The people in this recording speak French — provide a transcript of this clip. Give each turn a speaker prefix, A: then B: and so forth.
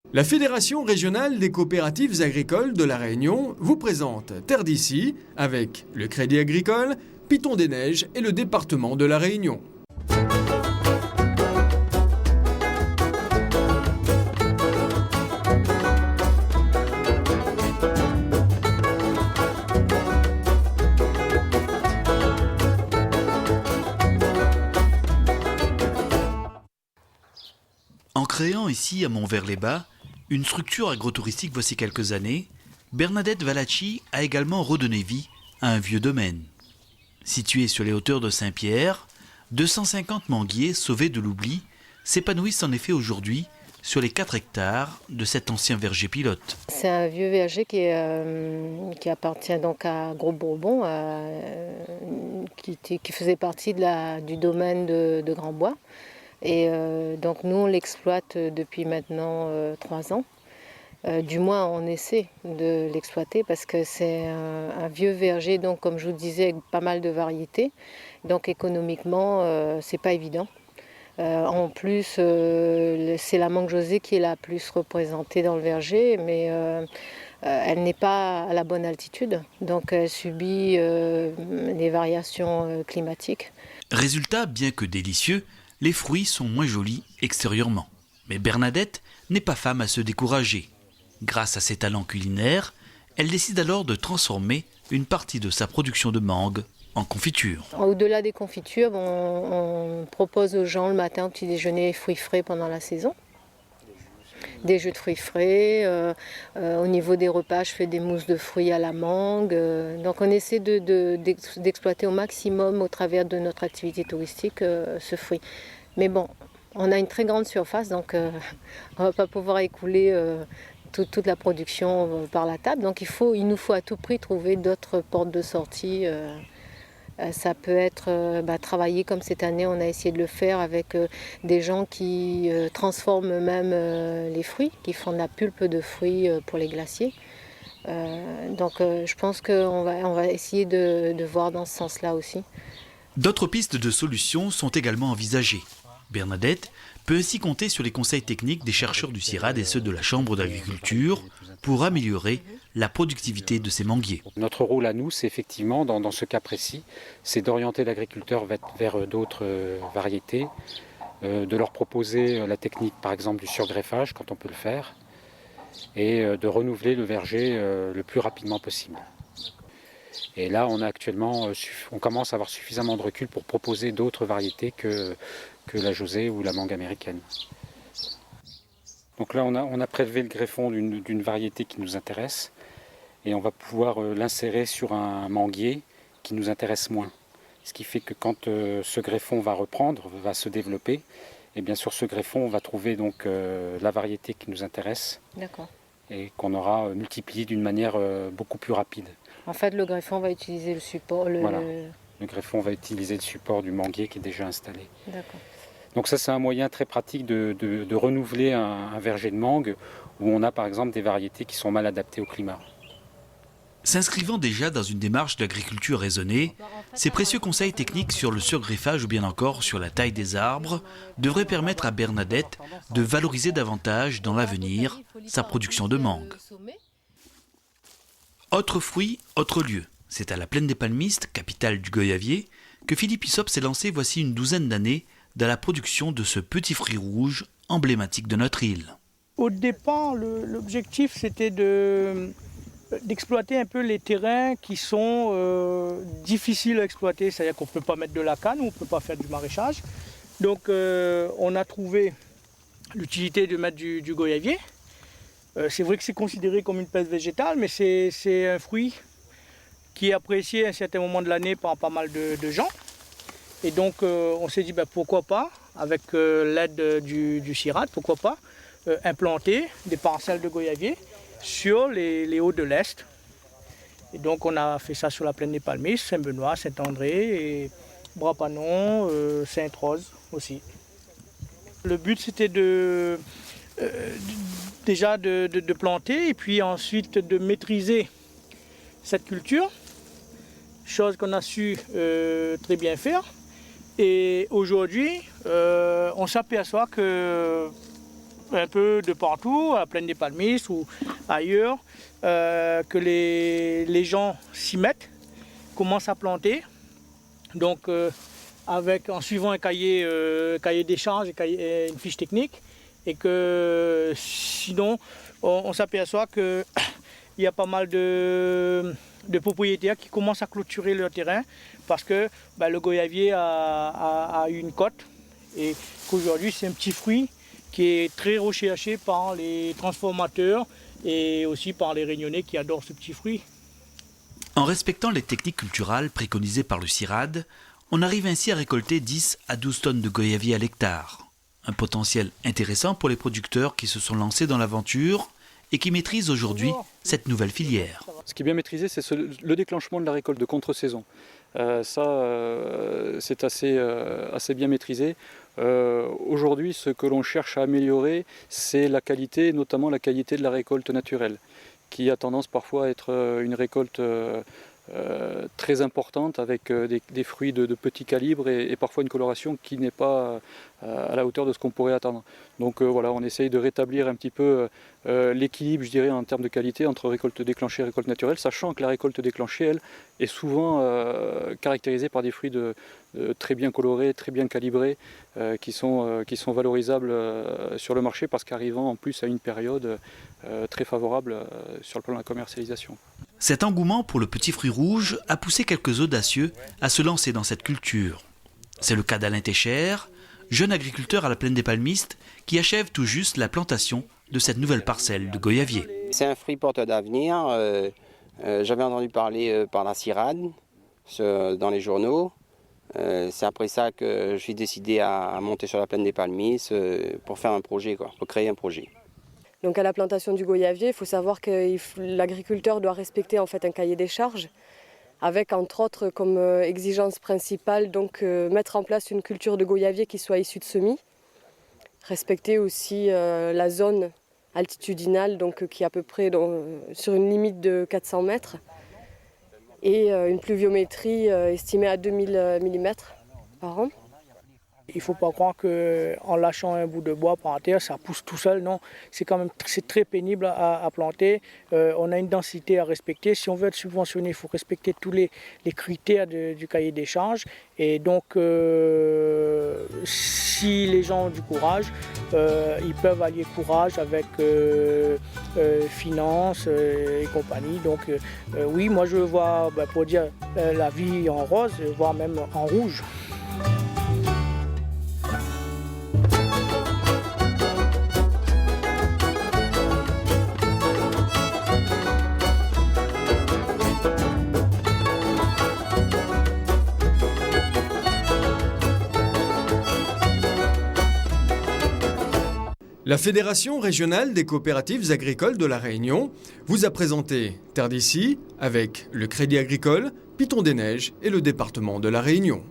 A: La Fédération régionale des coopératives agricoles de La Réunion vous présente Terre d'ici avec le Crédit agricole, Piton des Neiges et le département de La Réunion.
B: En créant ici à Montvert-les-Bas une structure agrotouristique voici quelques années, Bernadette Valacci a également redonné vie à un vieux domaine. Situé sur les hauteurs de Saint-Pierre, 250 manguiers sauvés de l'oubli s'épanouissent en effet aujourd'hui sur les 4 hectares de cet ancien verger pilote.
C: C'est un vieux verger qui appartient donc à Gros Bourbon, qui faisait partie du domaine de Grand Bois. Et donc nous on l'exploite depuis maintenant 3 ans. Du moins on essaie de l'exploiter parce que c'est un vieux verger, donc comme je vous disais, avec pas mal de variétés. Donc économiquement c'est pas évident. En plus c'est la mangue José qui est la plus représentée dans le verger, mais elle n'est pas à la bonne altitude, donc elle subit les variations climatiques.
B: Résultat, bien que délicieux, les fruits sont moins jolis extérieurement. Mais Bernadette n'est pas femme à se décourager. Grâce à ses talents culinaires, elle décide alors de transformer une partie de sa production de mangue en confiture.
C: Au-delà des confitures, on propose aux gens le matin au petit déjeuner fruits frais pendant la saison. Des jus de fruits frais. Au niveau des repas, je fais des mousses de fruits à la mangue. Donc on essaie d'exploiter au maximum au travers de notre activité touristique ce fruit. Mais bon, on a une très grande surface, donc on ne va pas pouvoir écouler toute la production par la table. Donc il nous faut à tout prix trouver d'autres portes de sortie. Ça peut être travailler comme cette année, on a essayé de le faire avec des gens qui transforment eux-mêmes les fruits, qui font de la pulpe de fruits pour les glaciers. Donc je pense qu'on va essayer de voir dans ce sens-là aussi.
B: D'autres pistes de solutions sont également envisagées. Bernadette peut ainsi compter sur les conseils techniques des chercheurs du CIRAD et ceux de la Chambre d'agriculture pour améliorer la productivité de ces manguiers.
D: Notre rôle à nous, c'est effectivement, dans ce cas précis, c'est d'orienter l'agriculteur vers d'autres variétés, de leur proposer la technique par exemple du surgreffage quand on peut le faire, et de renouveler le verger le plus rapidement possible. Et là, on commence à avoir suffisamment de recul pour proposer d'autres variétés que la José ou la mangue américaine. Donc là, on a prélevé le greffon d'une variété qui nous intéresse et on va pouvoir l'insérer sur un manguier qui nous intéresse moins. Ce qui fait que quand ce greffon va se développer, et bien sur ce greffon, on va trouver donc la variété qui nous intéresse.
C: D'accord.
D: Et qu'on aura multiplié d'une manière beaucoup plus rapide.
C: En fait, le greffon va utiliser le support.
D: Voilà. Le greffon va utiliser le support du manguier qui est déjà installé.
C: D'accord.
D: Donc ça, c'est un moyen très pratique de renouveler un verger de mangue où on a par exemple des variétés qui sont mal adaptées au climat.
B: S'inscrivant déjà dans une démarche d'agriculture raisonnée, ces précieux conseils techniques sur le surgreffage ou bien encore sur la taille des arbres devraient permettre à Bernadette de valoriser davantage dans l'avenir sa production de mangue. Autre fruit, autre lieu. C'est à la Plaine des Palmistes, capitale du Goyavier, que Philippe Issop s'est lancé voici une douzaine d'années dans la production de ce petit fruit rouge emblématique de notre île.
E: Au départ, l'objectif c'était d'exploiter un peu les terrains qui sont difficiles à exploiter, c'est-à-dire qu'on ne peut pas mettre de la canne, on ne peut pas faire du maraîchage. Donc on a trouvé l'utilité de mettre du goyavier. C'est vrai que c'est considéré comme une peste végétale, mais c'est un fruit qui est apprécié à un certain moment de l'année par pas mal de gens. Et donc on s'est dit pourquoi pas, avec l'aide du CIRAD, pourquoi pas implanter des parcelles de goyavier sur les hauts de l'Est. Et donc on a fait ça sur la Plaine des Palmistes, Saint-Benoît, Saint-André, et Brapanon, Sainte-Rose aussi. Le but c'était déjà de planter et puis ensuite de maîtriser cette culture, chose qu'on a su très bien faire. Et aujourd'hui, on s'aperçoit que un peu de partout, à Plaine des Palmistes ou ailleurs, que les gens s'y mettent, commencent à planter. Donc en suivant un cahier des charges et une fiche technique, et que sinon on s'aperçoit qu'il y a pas mal de propriétaires qui commencent à clôturer leur terrain parce que le goyavier a une cote et qu'aujourd'hui c'est un petit fruit qui est très recherché par les transformateurs et aussi par les Réunionnais qui adorent ce petit fruit.
B: En respectant les techniques culturales préconisées par le CIRAD, on arrive ainsi à récolter 10 à 12 tonnes de goyavier à l'hectare. Un potentiel intéressant pour les producteurs qui se sont lancés dans l'aventure et qui maîtrisent aujourd'hui cette nouvelle filière.
F: Ce qui est bien maîtrisé, c'est le déclenchement de la récolte de contre-saison. C'est assez bien maîtrisé. Aujourd'hui, ce que l'on cherche à améliorer, c'est la qualité, notamment la qualité de la récolte naturelle, qui a tendance parfois à être une récolte très importante avec des fruits de petit calibre et parfois une coloration qui n'est pas à la hauteur de ce qu'on pourrait attendre. Donc voilà, on essaye de rétablir un petit peu l'équilibre, je dirais, en termes de qualité entre récolte déclenchée et récolte naturelle, sachant que la récolte déclenchée, elle, est souvent caractérisée par des fruits très bien colorés, très bien calibrés, qui sont valorisables sur le marché parce qu'arrivant en plus à une période très favorable sur le plan de la commercialisation.
B: Cet engouement pour le petit fruit rouge a poussé quelques audacieux à se lancer dans cette culture. C'est le cas d'Alain Técher, jeune agriculteur à la Plaine des Palmistes, qui achève tout juste la plantation de cette nouvelle parcelle de goyavier.
G: C'est un fruit porteur d'avenir. J'avais entendu parler par la CIRAD dans les journaux. C'est après ça que je suis décidé à monter sur la Plaine des Palmistes pour faire un projet, pour créer un projet.
H: Donc à la plantation du goyavier, il faut savoir que l'agriculteur doit respecter en fait un cahier des charges, avec entre autres comme exigence principale donc mettre en place une culture de goyavier qui soit issue de semis, respecter aussi la zone altitudinale donc qui est à peu près sur une limite de 400 mètres et une pluviométrie estimée à 2000 mm par an.
E: Il ne faut pas croire qu'en lâchant un bout de bois par terre, ça pousse tout seul. Non, c'est très pénible à planter. On a une densité à respecter. Si on veut être subventionné, il faut respecter tous les critères du cahier des charges. Et donc, si les gens ont du courage, ils peuvent allier courage avec finance et compagnie. Donc, oui, moi je vois, pour dire la vie en rose, voire même en rouge.
A: La Fédération régionale des coopératives agricoles de la Réunion vous a présenté Terre d'ici avec le Crédit agricole, Piton des Neiges et le département de la Réunion.